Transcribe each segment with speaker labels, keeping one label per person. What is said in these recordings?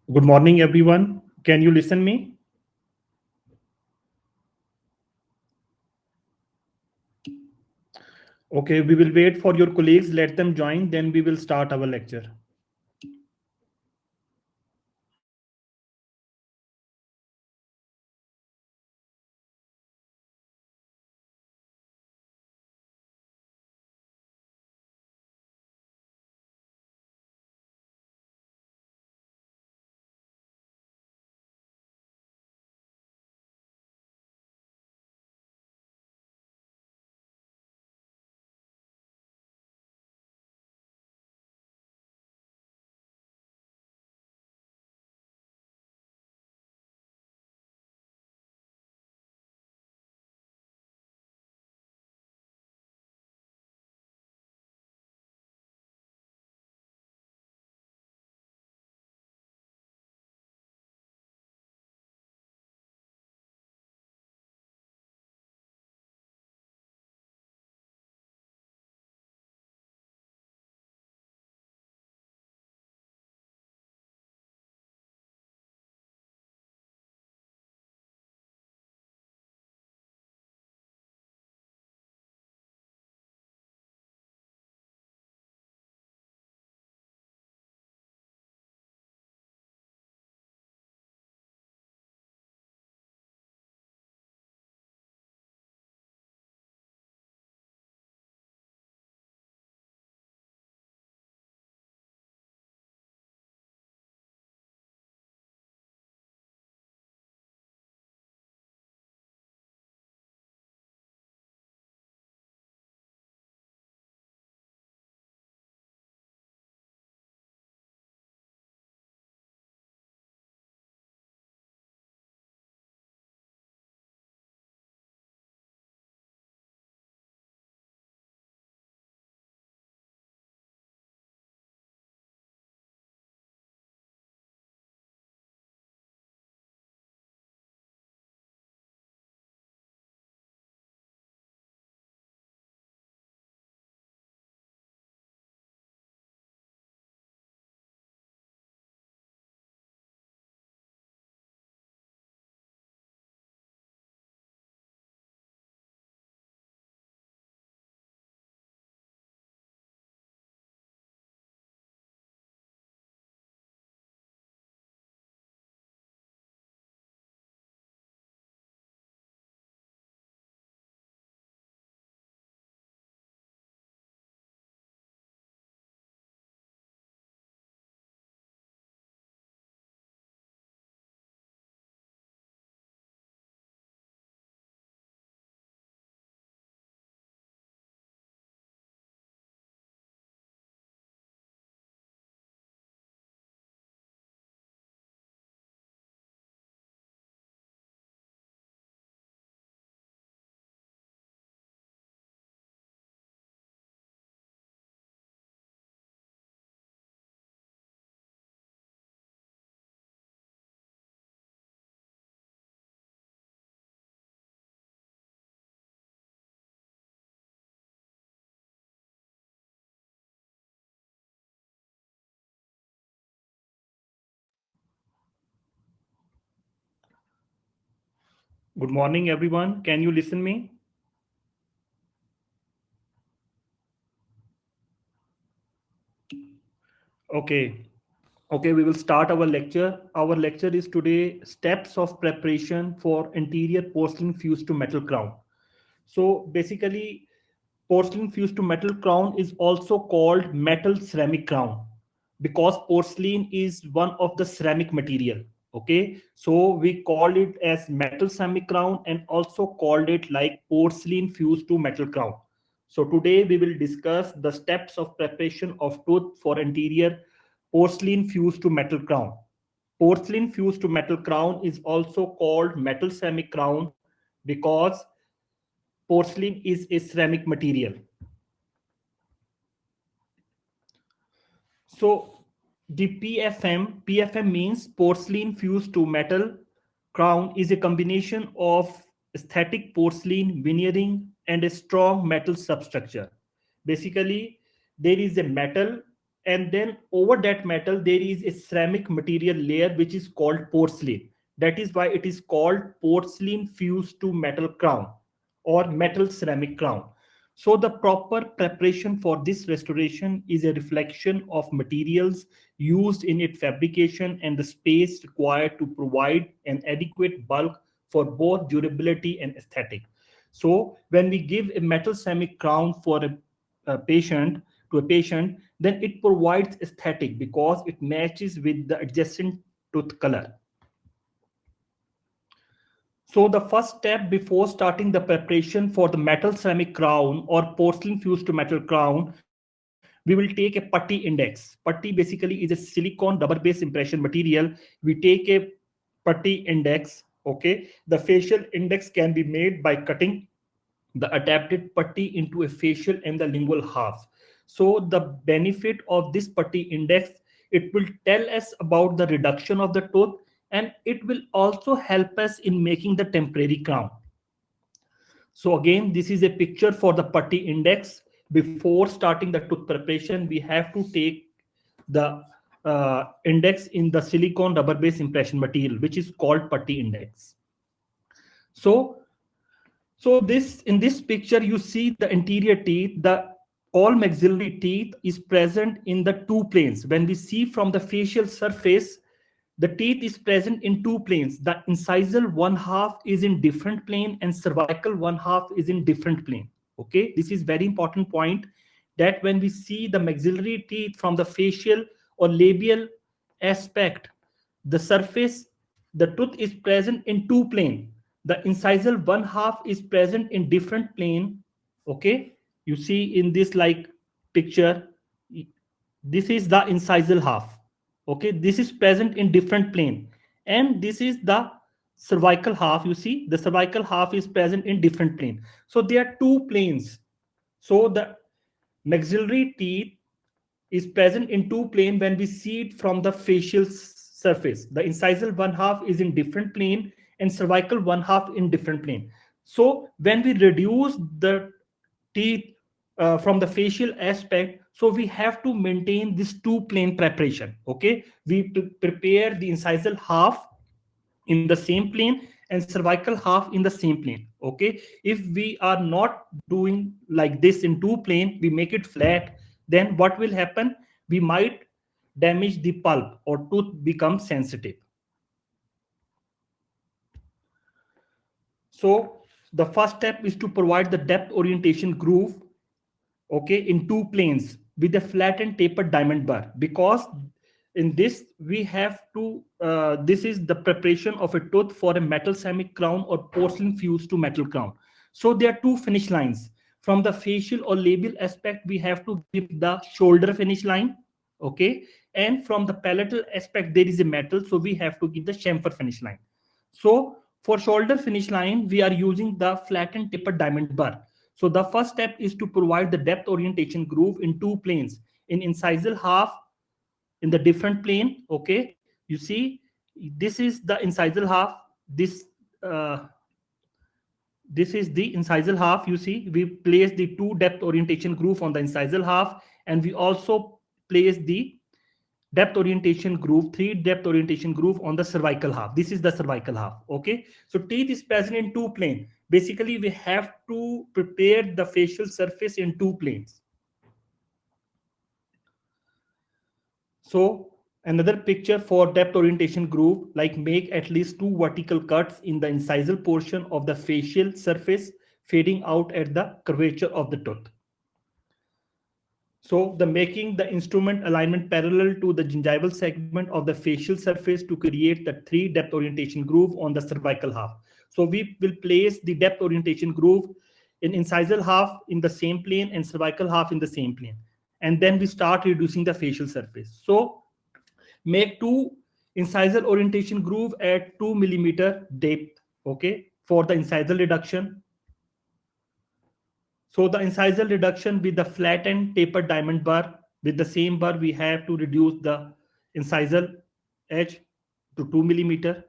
Speaker 1: Good morning, everyone. Can you listen me? Okay, we will wait for your colleagues. Let them join. Then we will start our lecture. Good morning, everyone. Can you listen me? Okay. Okay, we will start our lecture. Our lecture is today steps of preparation for interior porcelain fused to metal crown. So basically, porcelain fused to metal crown is also called metal ceramic crown because porcelain is one of the ceramic material. Okay, so we call it as metal ceramic crown and also called it like porcelain fused to metal crown. So today we will discuss the steps of preparation of tooth for interior porcelain fused to metal crown. Porcelain fused to metal crown is also called metal ceramic crown because porcelain is a ceramic material. So the PFM means porcelain fused to metal crown is a combination of aesthetic porcelain veneering and a strong metal substructure. Basically, there is a metal and then over that metal there is a ceramic material layer which is called porcelain. That is why it is called porcelain fused to metal crown or metal ceramic crown. So the proper preparation for this restoration is a reflection of materials used in its fabrication and the space required to provide an adequate bulk for both durability and aesthetic. So when we give a metal ceramic crown for a patient to a patient, then it provides aesthetic because it matches with the adjacent tooth color. So the first step before starting the preparation for the metal ceramic crown or porcelain fused to metal crown, we will take a putty index. Putty basically is a silicone rubber based impression material. We take a putty index. Okay, the facial index can be made by cutting the adapted putty into a facial and the lingual half. So the benefit of this putty index, it will tell us about the reduction of the tooth, and it will also help us in making the temporary crown. So again, this is a picture for the putty index. Before starting the tooth preparation, we have to take the index in the silicone rubber based impression material, which is called putty index. So this in this picture, you see the anterior teeth, the all maxillary teeth is present in the two planes. When we see from the facial surface, the teeth is present in two planes. The incisal one half is in different plane and cervical one half is in different plane. Okay, this is very important point, that when we see the maxillary teeth from the facial or labial aspect, the surface, the tooth is present in two plane. The incisal one half is present in different plane. Okay, you see in this like picture, this is the incisal half. Okay, this is present in different plane, and this is the cervical half. You see the cervical half is present in different plane. So there are two planes. So the maxillary teeth is present in two plane when we see it from the facial surface. The incisal one half is in different plane and cervical one half in different plane. So when we reduce the teeth from the facial aspect, so we have to maintain this two plane preparation. Okay, we prepare the incisal half in the same plane and cervical half in the same plane. Okay, if we are not doing like this in two plane, we make it flat, then what will happen, we might damage the pulp or tooth become sensitive. So the first step is to provide the depth orientation groove, okay, in two planes with a flat and tapered diamond bar, because in this we have to this is the preparation of a tooth for a metal ceramic crown or porcelain fused to metal crown. So there are two finish lines. From the facial or labial aspect, we have to give the shoulder finish line. Okay, and from the palatal aspect there is a metal, so we have to give the chamfer finish line. So for shoulder finish line, we are using the flattened tapered diamond bar. So the first step is to provide the depth orientation groove in two planes, in incisal half in the different plane. Okay, you see this is the incisal half, this uh, this is the incisal half. You see we place the two depth orientation groove on the incisal half, and we also place the depth orientation groove, three depth orientation groove on the cervical half. This is the cervical half. Okay, so teeth is present in two plane. Basically we have to prepare the facial surface in two planes. So another picture for depth orientation groove, like make at least two vertical cuts in the incisal portion of the facial surface, fading out at the curvature of the tooth. So the making the instrument alignment parallel to the gingival segment of the facial surface to create the three depth orientation groove on the cervical half. So we will place the depth orientation groove in incisal half in the same plane and cervical half in the same plane. And then we start reducing the facial surface. So make two incisal orientation groove at 2 millimeter depth. Okay, for the incisal reduction. So the incisal reduction with the flattened tapered diamond bar, with the same bar we have to reduce the incisal edge to 2 millimeter.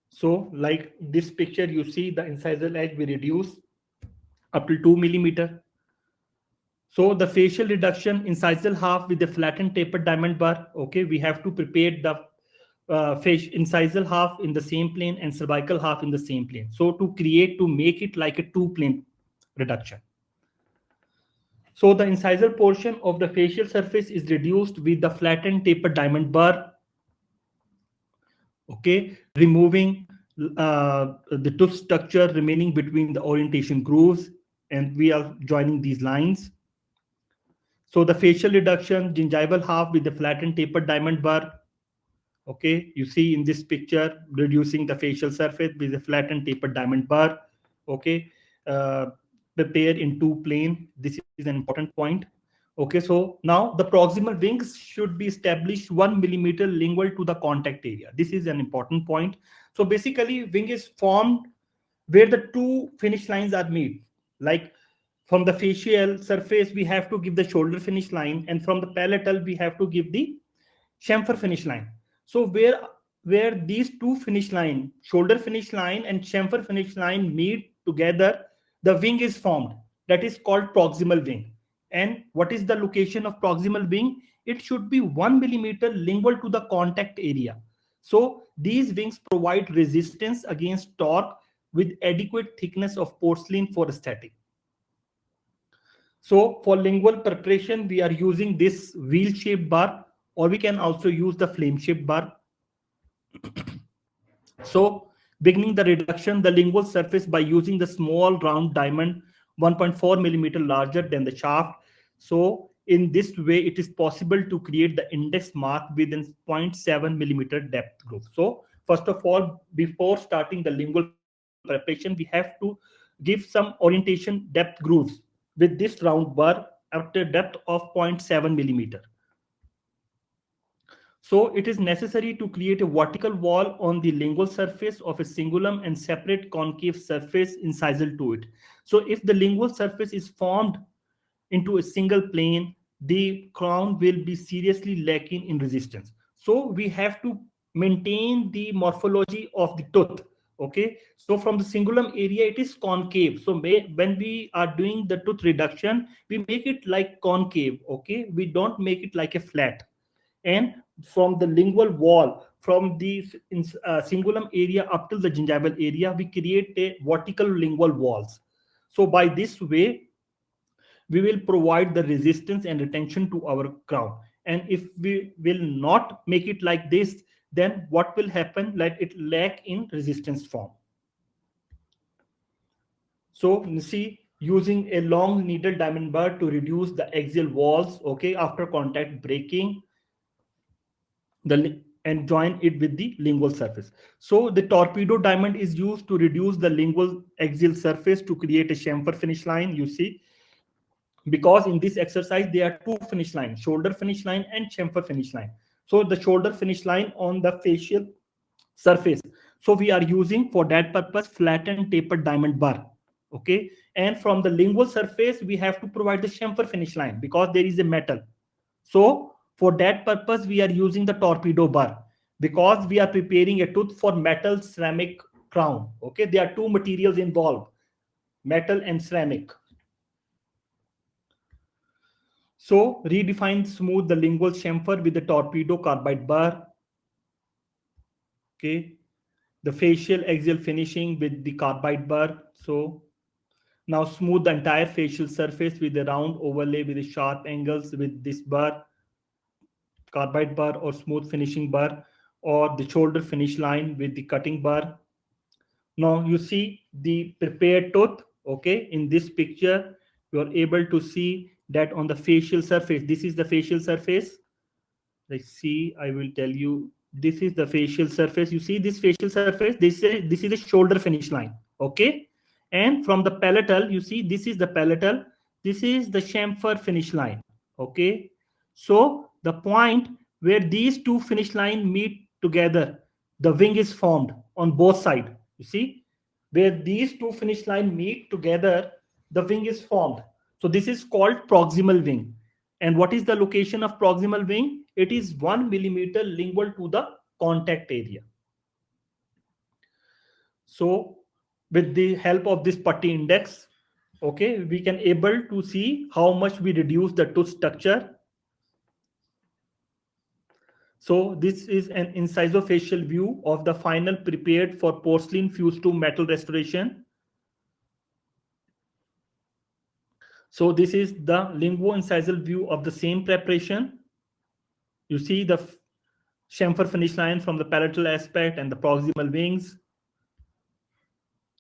Speaker 1: So like this picture, you see the incisal edge we reduce up to 2 millimeter. So the facial reduction, incisal half with the flattened tapered diamond bar. Okay, we have to prepare the incisal half in the same plane and cervical half in the same plane. So to make it like a two plane reduction. So the incisal portion of the facial surface is reduced with the flattened tapered diamond bar. Okay, removing the tooth structure remaining between the orientation grooves, and we are joining these lines. So the facial reduction, gingival half with the flattened tapered diamond bar. Okay, you see in this picture, reducing the facial surface with a flattened tapered diamond bar. Okay, uh, prepare in two plane. This is an important point. Okay, so now the proximal wings should be established 1 millimeter lingual to the contact area. This is an important point. So basically, wing is formed where the two finish lines are meet. Like from the facial surface, we have to give the shoulder finish line, and from the palatal, we have to give the chamfer finish line. So where these two finish line, shoulder finish line and chamfer finish line meet together, the wing is formed. That is called proximal wing. And what is the location of proximal wing? It should be 1 millimeter lingual to the contact area. So these wings provide resistance against torque with adequate thickness of porcelain for static. So for lingual preparation, we are using this wheel-shaped bar, or we can also use the flame-shaped bar. So beginning the reduction, the lingual surface by using the small round diamond 1.4 millimeter larger than the shaft. So in this way, it is possible to create the index mark within 0.7 millimeter depth groove. So first of all, before starting the lingual preparation, we have to give some orientation depth grooves with this round bar at a depth of 0.7 millimeter. So it is necessary to create a vertical wall on the lingual surface of a cingulum and separate concave surface incisal to it. So if the lingual surface is formed into a single plane, the crown will be seriously lacking in resistance. So we have to maintain the morphology of the tooth. Okay, so from the cingulum area, it is concave. So when we are doing the tooth reduction, we make it like concave. Okay, we don't make it like a flat. And from the lingual wall, from the cingulum area up to the gingival area, we create a vertical lingual walls. So by this way, we will provide the resistance and retention to our crown. And if we will not make it like this, then what will happen? Like it lack in resistance form. So you see, using a long needle diamond bar to reduce the axial walls, okay, after contact breaking and join it with the lingual surface. So the torpedo diamond is used to reduce the lingual axial surface to create a chamfer finish line. You see, because in this exercise there are two finish lines, shoulder finish line and chamfer finish line. So the shoulder finish line on the facial surface, so we are using for that purpose flattened tapered diamond bar. Okay, and from the lingual surface we have to provide the chamfer finish line because there is a metal. So for that purpose we are using the torpedo bar because we are preparing a tooth for metal ceramic crown. Okay, there are two materials involved, metal and ceramic. So redefine smooth the lingual chamfer with the torpedo carbide bar. Okay, the facial axial finishing with the carbide bar. So now smooth the entire facial surface with a round overlay with the sharp angles with this bar, carbide bar or smooth finishing bar, or the shoulder finish line with the cutting bar. Now you see the prepared tooth. Okay, in this picture you are able to see that on the facial surface. This is the facial surface. Let's see, I will tell you. This is the facial surface. You see this facial surface. This is the shoulder finish line. Okay, and from the palatal, you see this is the palatal. This is the chamfer finish line. Okay, so the point where these two finish line meet together, the wing is formed on both sides. You see, where these two finish line meet together, the wing is formed. So this is called proximal wing. And what is the location of proximal wing? It is 1 millimeter lingual to the contact area. So with the help of this putty index, Okay, we can able to see how much we reduce the tooth structure. So this is an incisofascial view of the final prepared for porcelain fused to metal restoration. So this is the linguo-incisal view of the same preparation. You see the chamfer finish line from the palatal aspect and the proximal wings.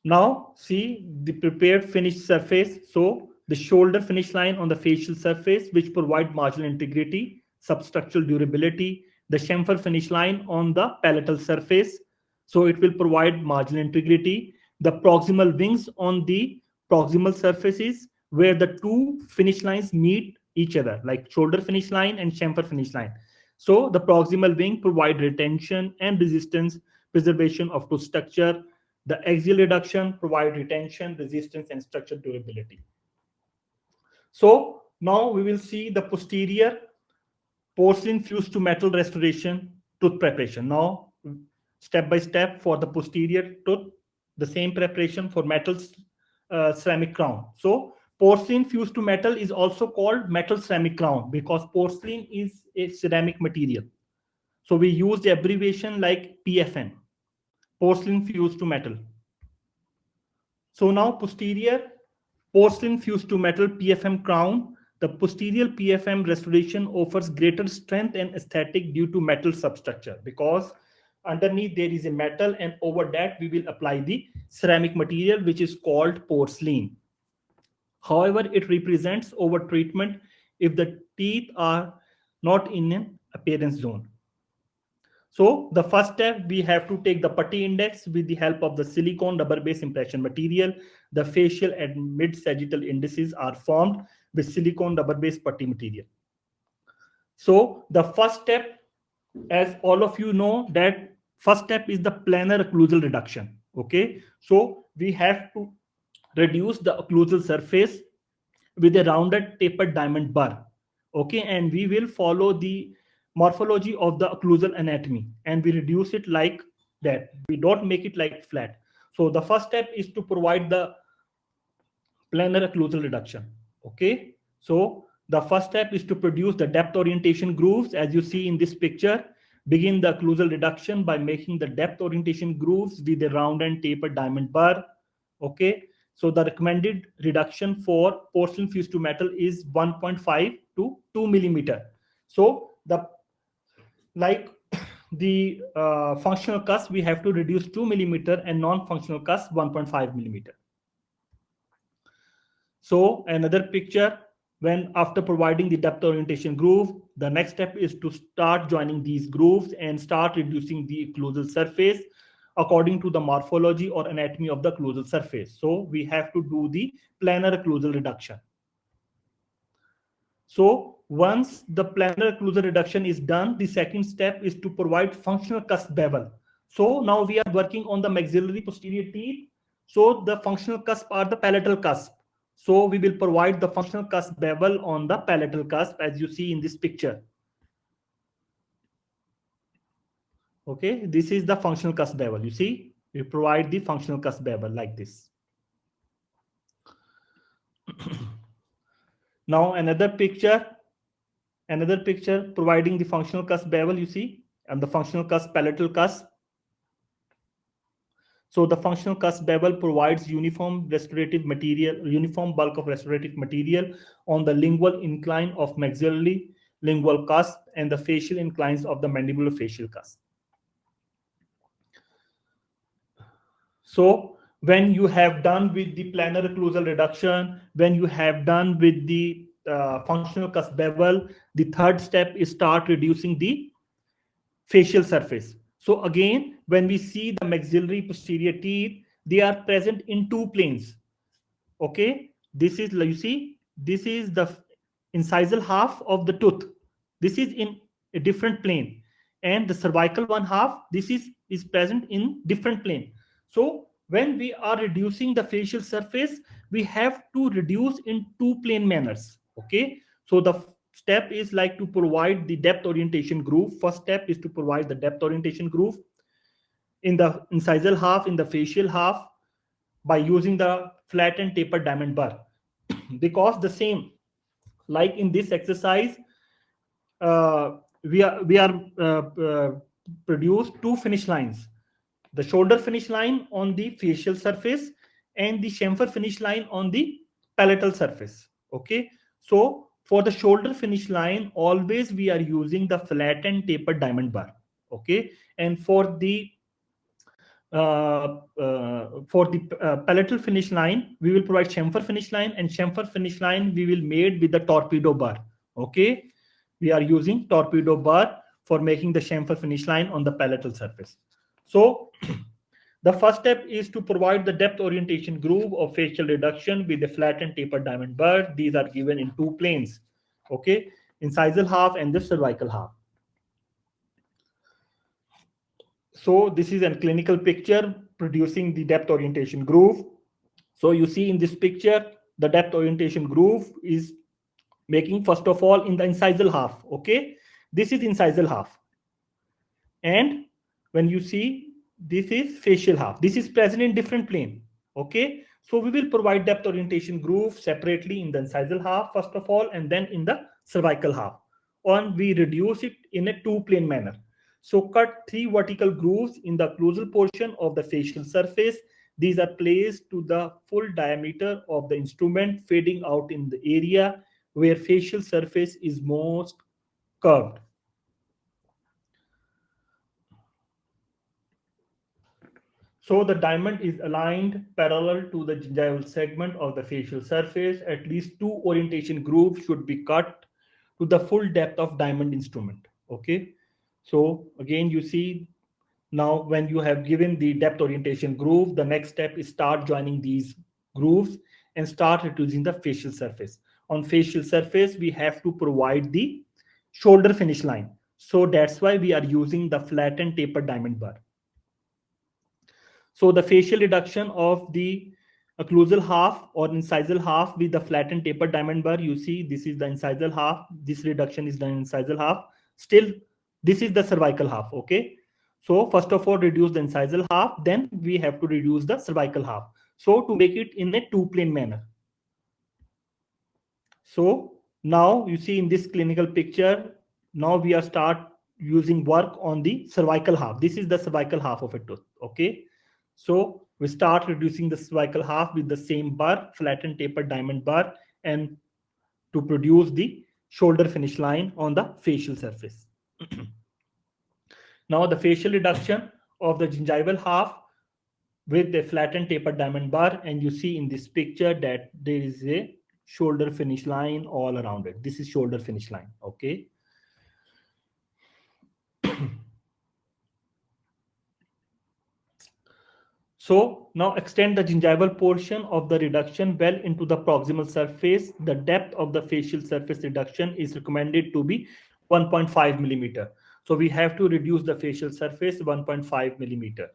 Speaker 1: Now see the prepared finished surface. So the shoulder finish line on the facial surface, which provide marginal integrity, substructural durability. The chamfer finish line on the palatal surface. So it will provide marginal integrity. The proximal wings on the proximal surfaces where the two finish lines meet each other, like shoulder finish line and chamfer finish line. So the proximal wing provide retention and resistance, preservation of tooth structure. The axial reduction provide retention, resistance, and structure durability. So now we will see the posterior porcelain fused to metal restoration tooth preparation. Now, step by step for the posterior tooth, the same preparation for metal ceramic crown. So porcelain fused to metal is also called metal ceramic crown because porcelain is a ceramic material. So we use the abbreviation like PFM, porcelain fused to metal. So now posterior porcelain fused to metal PFM crown. The posterior PFM restoration offers greater strength and aesthetic due to metal substructure because underneath there is a metal and over that we will apply the ceramic material which is called porcelain. However, it represents over treatment if the teeth are not in an appearance zone. So the first step, we have to take the putty index with the help of the silicone rubber base impression material. The facial and mid-sagittal indices are formed with silicone rubber base putty material. So the first step, as all of you know, that first step is the planar occlusal reduction. Okay, so we have to reduce the occlusal surface with a rounded tapered diamond burr. Okay, and we will follow the morphology of the occlusal anatomy and we reduce it like that. We don't make it like flat. So the first step is to provide the planar occlusal reduction. Okay, so the first step is to produce the depth orientation grooves as you see in this picture. Begin the occlusal reduction by making the depth orientation grooves with a round and tapered diamond burr. Okay, so the recommended reduction for porcelain fused to metal is 1.5 to 2 millimeter. So the like the functional cusp, we have to reduce 2 millimeter and non-functional cusp 1.5 millimeter. So another picture, when after providing the depth orientation groove, the next step is to start joining these grooves and start reducing the occlusal surface according to the morphology or anatomy of the occlusal surface. So we have to do the planar occlusal reduction. So once the planar occlusal reduction is done, the second step is to provide functional cusp bevel. So now we are working on the maxillary posterior teeth. So the functional cusp are the palatal cusp. So we will provide the functional cusp bevel on the palatal cusp as you see in this picture. Okay, this is the functional cusp bevel. You see, we provide the functional cusp bevel like this. Now another picture providing the functional cusp bevel, you see, and the functional cusp palatal cusp. So the functional cusp bevel provides uniform bulk of restorative material on the lingual incline of maxillary lingual cusp and the facial inclines of the mandibular facial cusp. So when you have done with the planar occlusal reduction, when you have done with the functional cusp bevel, the third step is start reducing the facial surface. So again, when we see the maxillary posterior teeth, they are present in two planes. Okay, this is, you see, this is the incisal half of the tooth. This is in a different plane, and the cervical one half, this is present in different plane. So when we are reducing the facial surface, we have to reduce in two plane manners. Okay, so the step is like to provide the depth orientation groove. First step is to provide the depth orientation groove in the incisal half, in the facial half, by using the flat and tapered diamond burr. because the same, like in this exercise, we are produced two finish lines, the shoulder finish line on the facial surface and the chamfer finish line on the palatal surface. Okay, so for the shoulder finish line, always we are using the flat and tapered diamond bar. Okay, and for the palatal finish line, we will provide chamfer finish line, and chamfer finish line we will made with the torpedo bar. Okay, we are using torpedo bar for making the chamfer finish line on the palatal surface. So the first step is to provide the depth orientation groove of facial reduction with a flat and tapered diamond bar. These are given in two planes. Okay, incisal half and the cervical half. So this is a clinical picture producing the depth orientation groove. So you see in this picture, the depth orientation groove is making first of all in the incisal half. Okay, this is incisal half. And when you see, this is facial half. This is present in different plane. Okay, so we will provide depth orientation groove separately in the incisal half first of all, and then in the cervical half. And we reduce it in a two-plane manner. So cut three vertical grooves in the occlusal portion of the facial surface. These are placed to the full diameter of the instrument, fading out in the area where facial surface is most curved. So the diamond is aligned parallel to the gingival segment of the facial surface. At least two orientation grooves should be cut to the full depth of diamond instrument. Okay. So again, you see now when you have given the depth orientation groove, the next step is start joining these grooves and start reducing the facial surface. On facial surface, we have to provide the shoulder finish line. So that's why we are using the flat and tapered diamond bar. So the facial reduction of the occlusal half or incisal half with the flattened tapered diamond bar, you see this is the incisal half, this reduction is done in incisal half. Still, this is the cervical half. Okay, so first of all reduce the incisal half, then we have to reduce the cervical half, so to make it in a two-plane manner. So now you see in this clinical picture, now we are start using work on the cervical half. This is the cervical half of a tooth. Okay, so we start reducing the cervical half with the same bar, flattened tapered diamond bar, and to produce the shoulder finish line on the facial surface. Now the facial reduction of the gingival half with a flattened tapered diamond bar, and you see in this picture that there is a shoulder finish line all around it. This is shoulder finish line. Okay. So now extend the gingival portion of the reduction well into the proximal surface. The depth of the facial surface reduction is recommended to be 1.5 millimeter. So we have to reduce the facial surface 1.5 millimeter,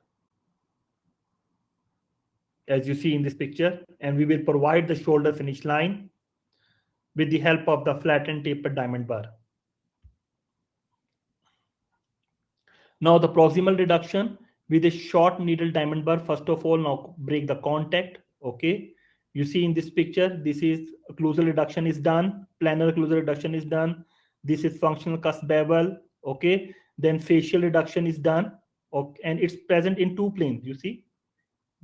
Speaker 1: as you see in this picture, and we will provide the shoulder finish line with the help of the flattened tapered diamond bar. Now the proximal reduction with a short needle diamond bar. First of all, now break the contact. Okay, you see in this picture, this is occlusal reduction is done, planar occlusal reduction is done, this is functional cusp bevel. Okay, then facial reduction is done. Okay, and it's present in two planes. You see,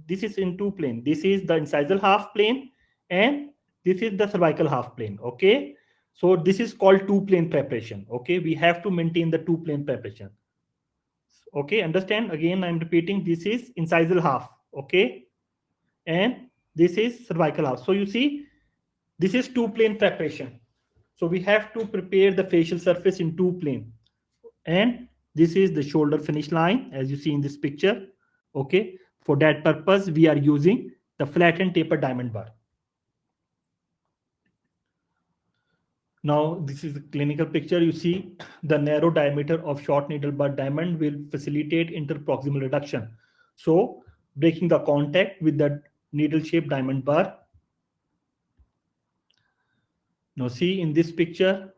Speaker 1: this is in two plane. This is the incisal half plane and this is the cervical half plane. Okay, so this is called two plane preparation. Okay, we have to maintain the two plane preparation. Okay, understand? Again, I'm repeating, this is incisal half. Okay, and this is cervical half. So you see, this is two plane preparation. So we have to prepare the facial surface in two plane, and this is the shoulder finish line as you see in this picture. Okay, for that purpose we are using the flattened tapered diamond bar. Now this is a clinical picture. You see the narrow diameter of short needle bar diamond will facilitate interproximal reduction. So breaking the contact with the needle shaped diamond bar. Now see in this picture,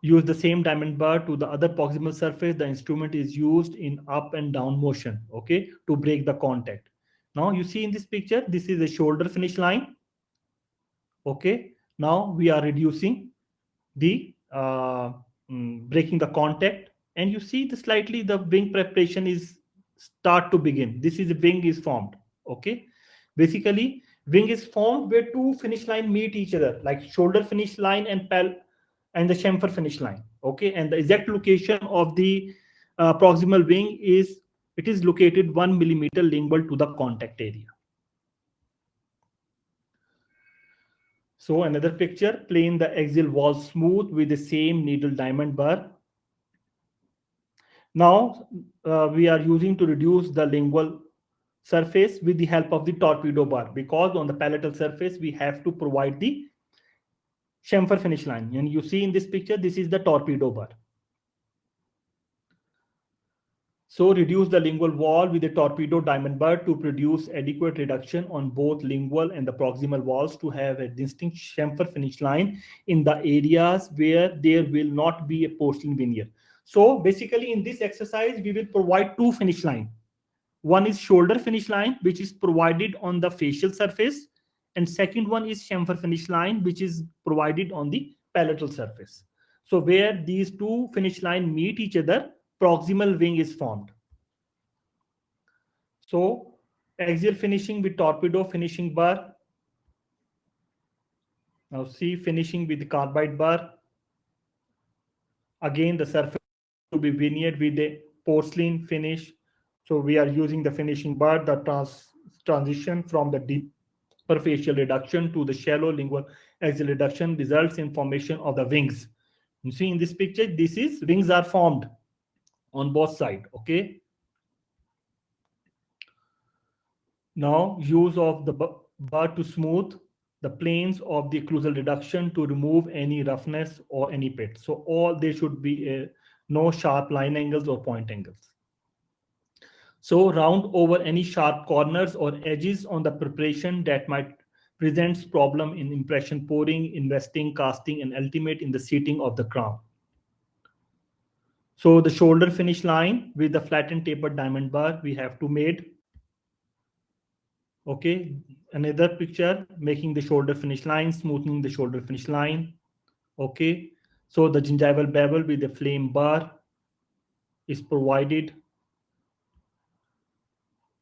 Speaker 1: use the same diamond bar to the other proximal surface. The instrument is used in up and down motion, okay, to break the contact. Now you see in this picture, this is a shoulder finish line. Okay, Now we are reducing the breaking the contact, and you see the slightly the wing preparation is start to begin. This is wing is formed. Okay, basically wing is formed where two finish line meet each other, like shoulder finish line and and the chamfer finish line. Okay, and the exact location of the proximal wing is, it is located 1 millimeter lingual to the contact area. So another picture, plane the axial wall smooth with the same needle diamond bar. Now we are using to reduce the lingual surface with the help of the torpedo bar, because on the palatal surface we have to provide the chamfer finish line, and you see in this picture this is the torpedo bar. So reduce the lingual wall with a torpedo diamond bar to produce adequate reduction on both lingual and the proximal walls to have a distinct chamfer finish line in the areas where there will not be a porcelain veneer. So basically in this exercise, we will provide two finish line. One is shoulder finish line, which is provided on the facial surface. And second one is chamfer finish line, which is provided on the palatal surface. So where these two finish line meet each other, proximal wing is formed. So axial finishing with torpedo finishing bar. Now see finishing with the carbide bar. Again, the surface to be veneered with a porcelain finish. So we are using the finishing bar. The transition from the deep superficial reduction to the shallow lingual axial reduction results in formation of the wings. You see in this picture, this is wings are formed on both sides. Okay. Now use of the bar to smooth the planes of the occlusal reduction to remove any roughness or any pit. So all there should be no sharp line angles or point angles. So round over any sharp corners or edges on the preparation that might presents problem in impression pouring, investing, casting, and ultimate in the seating of the crown. So the shoulder finish line with the flattened tapered diamond bar we have to made. Okay, another picture making the shoulder finish line, smoothing the shoulder finish line. Okay, so the gingival bevel with the flame bar is provided.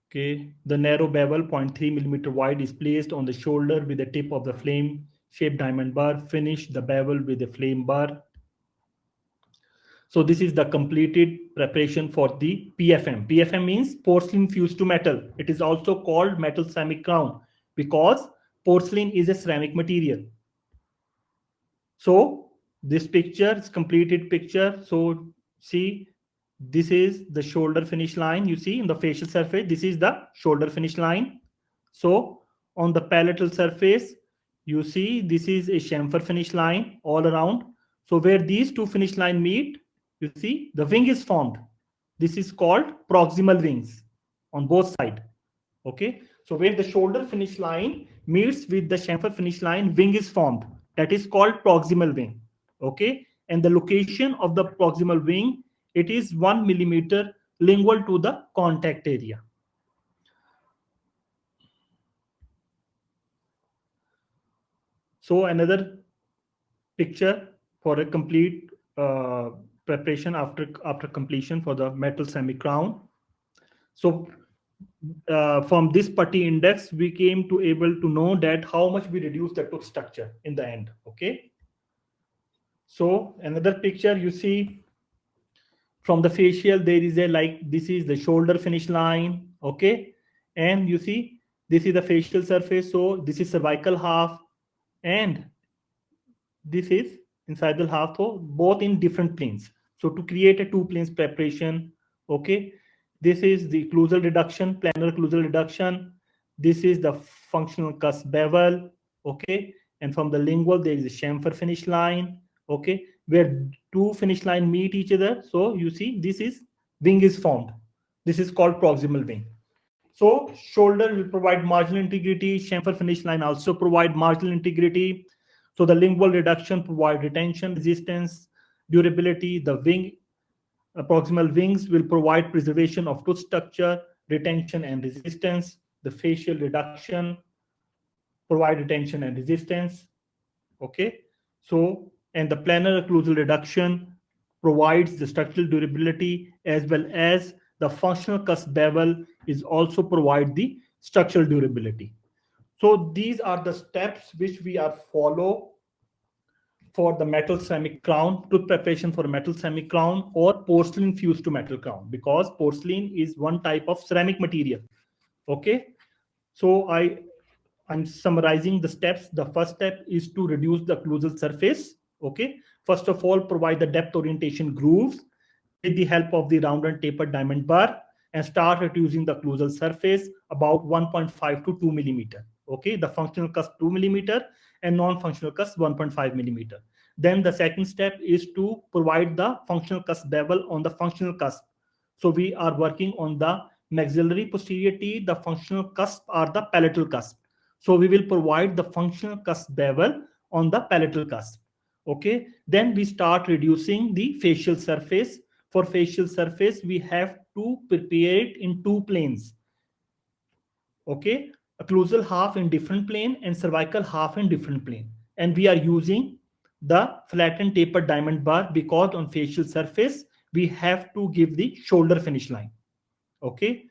Speaker 1: Okay, the narrow bevel 0.3 millimeter wide is placed on the shoulder with the tip of the flame shaped diamond bar. Finish the bevel with the flame bar. So this is the completed preparation for the PFM. PFM means porcelain fused to metal. It is also called metal ceramic crown because porcelain is a ceramic material. So this picture is completed picture. So see, this is the shoulder finish line. You see in the facial surface, this is the shoulder finish line. So on the palatal surface, you see this is a chamfer finish line all around. So where these two finish line meet, you see the wing is formed. This is called proximal wings on both sides. Okay, so where the shoulder finish line meets with the chamfer finish line, wing is formed. That is called proximal wing. Okay, and the location of the proximal wing, it is 1 millimeter lingual to the contact area. So another picture for a complete preparation after completion for the metal semi crown. So from this putty index, we came to able to know that how much we reduce the tooth structure in the end. Okay. So another picture you see from the facial, there is a like this is the shoulder finish line. Okay, and you see this is the facial surface. So this is cervical half, and this is inside the half. So both in different planes. So to create a two planes preparation. Okay, this is the occlusal reduction, planar occlusal reduction. This is the functional cusp bevel. Okay, and from the lingual there is a chamfer finish line. Okay, where two finish line meet each other. So you see this is wing is formed. This is called proximal wing. So shoulder will provide marginal integrity. Chamfer finish line also provide marginal integrity. So the lingual reduction provide retention, resistance, durability. The wing proximal wings will provide preservation of tooth structure, retention, and resistance. The facial reduction provide retention and resistance. Okay, so and the planar occlusal reduction provides the structural durability as well as the functional cusp bevel is also provide the structural durability. So these are the steps which we are follow for the metal ceramic crown, tooth preparation for metal ceramic crown or porcelain fused to metal crown, because porcelain is one type of ceramic material. Okay, so I'm summarizing the steps. The first step is to reduce the occlusal surface. Okay, first of all, provide the depth orientation grooves with the help of the round and tapered diamond bar, and start reducing the occlusal surface about 1.5 to 2 millimeter. Okay, the functional cusp 2 millimeter and non-functional cusp 1.5 millimeter. Then the second step is to provide the functional cusp bevel on the functional cusp. So we are working on the maxillary posterior teeth, the functional cusp or the palatal cusp. So we will provide the functional cusp bevel on the palatal cusp. Okay, then we start reducing the facial surface. For facial surface, we have to prepare it in two planes. Okay, occlusal half in different plane and cervical half in different plane. And we are using the flattened tapered diamond bar because on facial surface, we have to give the shoulder finish line. Okay,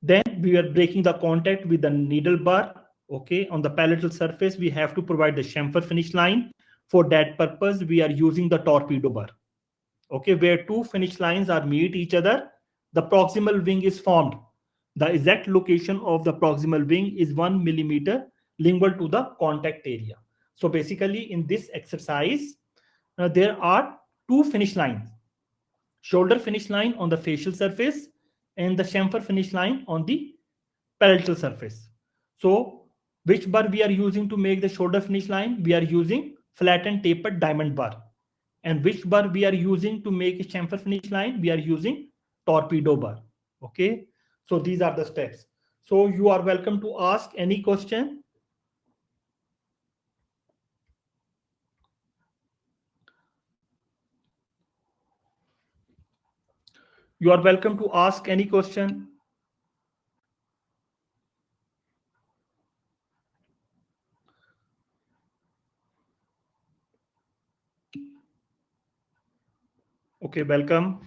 Speaker 1: then we are breaking the contact with the needle bar. Okay, on the palatal surface, we have to provide the chamfer finish line. For that purpose, we are using the torpedo bar. Okay, where two finish lines are meet each other, the proximal wing is formed. The exact location of the proximal wing is 1 millimeter lingual to the contact area. So basically, in this exercise, there are two finish lines: shoulder finish line on the facial surface and the chamfer finish line on the palatal surface. So which bar we are using to make the shoulder finish line? We are using flattened tapered diamond bar. And which bar we are using to make a chamfer finish line? We are using torpedo bar. Okay, so these are the steps. So you are welcome to ask any question. You are welcome to ask any question. Okay, welcome.